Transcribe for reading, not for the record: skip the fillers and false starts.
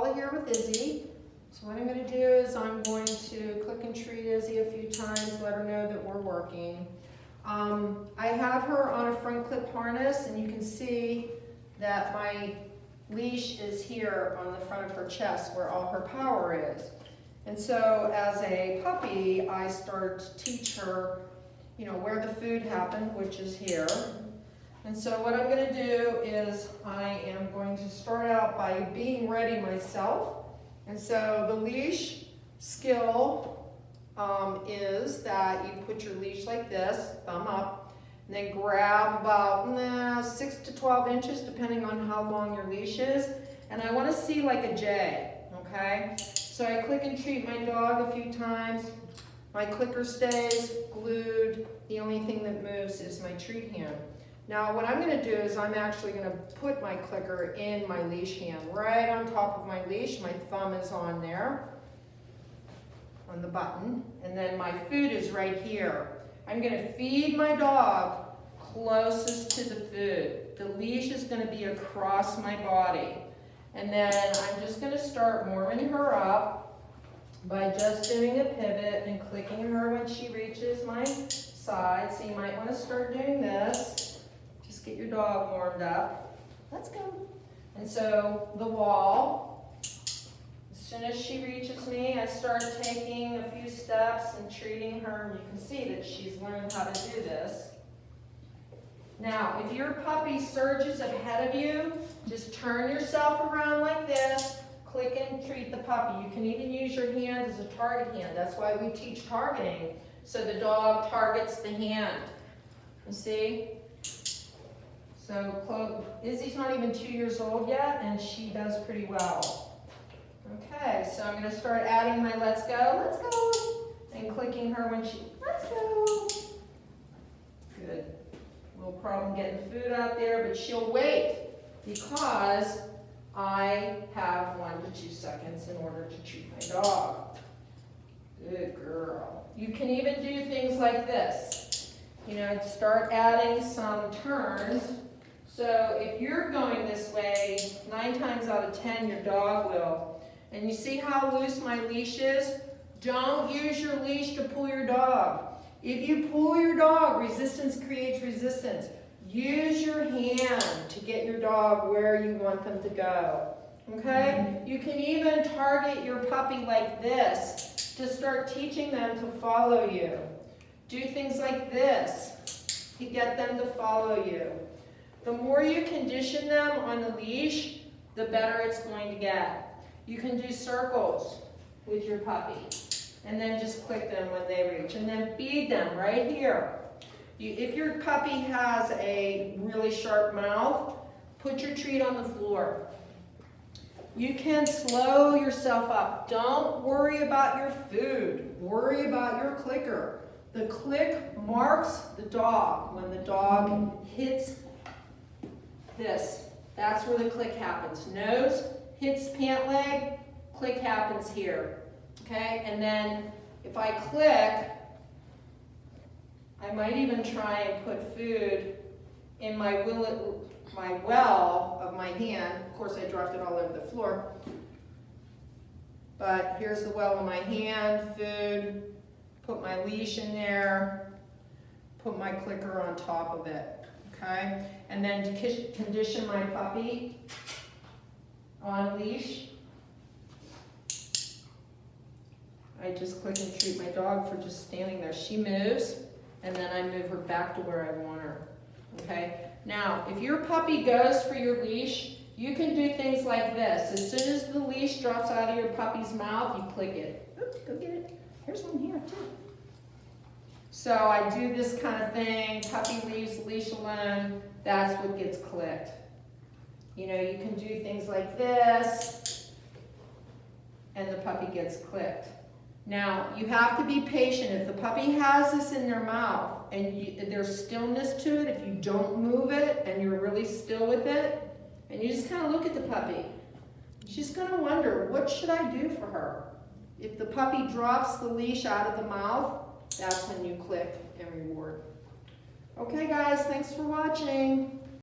follow here with Izzy. So what I'm going to do is I'm going to click and treat Izzy a few times, let her know that we're working. I have her on a front clip harness, and you can see that my leash is here on the front of her chest where all her power is. And so as a puppy, I start to teach her, you know, where the food happened, which is here. And so what I'm going to do is I am going to start out by being ready myself. And so the leash skill is that you put your leash like this, thumb up, and then grab about 6 to 12 inches depending on how long your leash is. And I want to see like a J, okay? So I click and treat my dog a few times. My clicker stays glued. The only thing that moves is my treat hand. Now what I'm going to do is I'm actually going to put my clicker in my leash hand, right on top of my leash. My thumb is on there, on the button, and then my food is right here. I'm going to feed my dog closest to the food. The leash is going to be across my body. And then I'm just going to start warming her up by just doing a pivot and clicking her when she reaches my side. So you might want to start doing this. Just get your dog warmed up. Let's go. And so the wall, as soon as she reaches me, I start taking a few steps and treating her. You can see that she's learned how to do this. Now, if your puppy surges ahead of you, just turn yourself around like this, click and treat the puppy. You can even use your hand as a target hand. That's why we teach targeting, so the dog targets the hand. You see? So Izzy's not even 2 years old yet, and she does pretty well. Okay, so I'm going to start adding my let's go, and clicking her when she, let's go. Good. No problem getting food out there, but she'll wait because I have 1 to 2 seconds in order to treat my dog. Good girl. You can even do things like this. You know, start adding some turns. So if you're going this way, 9 times out of 10 your dog will. And you see how loose my leash is? Don't use your leash to pull your dog. If you pull your dog, resistance creates resistance. Use your hand to get your dog where you want them to go. Okay? You can even target your puppy like this to start teaching them to follow you. Do things like this to get them to follow you. The more you condition them on the leash, the better it's going to get. You can do circles with your puppy. And then just click them when they reach. And then feed them right here. If your puppy has a really sharp mouth, put your treat on the floor. You can slow yourself up. Don't worry about your food. Worry about your clicker. The click marks the dog. When the dog hits this, that's where the click happens. Nose hits pant leg, click happens here. Okay, and then if I click, I might even try and put food in my well of my hand. Of course, I dropped it all over the floor. But here's the well of my hand, food, put my leash in there, put my clicker on top of it. Okay, and then to condition my puppy on leash, I just click and treat my dog for just standing there. She moves, and then I move her back to where I want her. Okay? Now, if your puppy goes for your leash, you can do things like this. As soon as the leash drops out of your puppy's mouth, you click it. Oops, go get it. Here's one here, too. So I do this kind of thing. Puppy leaves the leash alone. That's what gets clicked. You know, you can do things like this, and the puppy gets clicked. Now, you have to be patient. If the puppy has this in their mouth and there's stillness to it, if you don't move it and you're really still with it, and you just kind of look at the puppy, she's going to wonder, what should I do for her? If the puppy drops the leash out of the mouth, that's when you click and reward. Okay, guys, thanks for watching.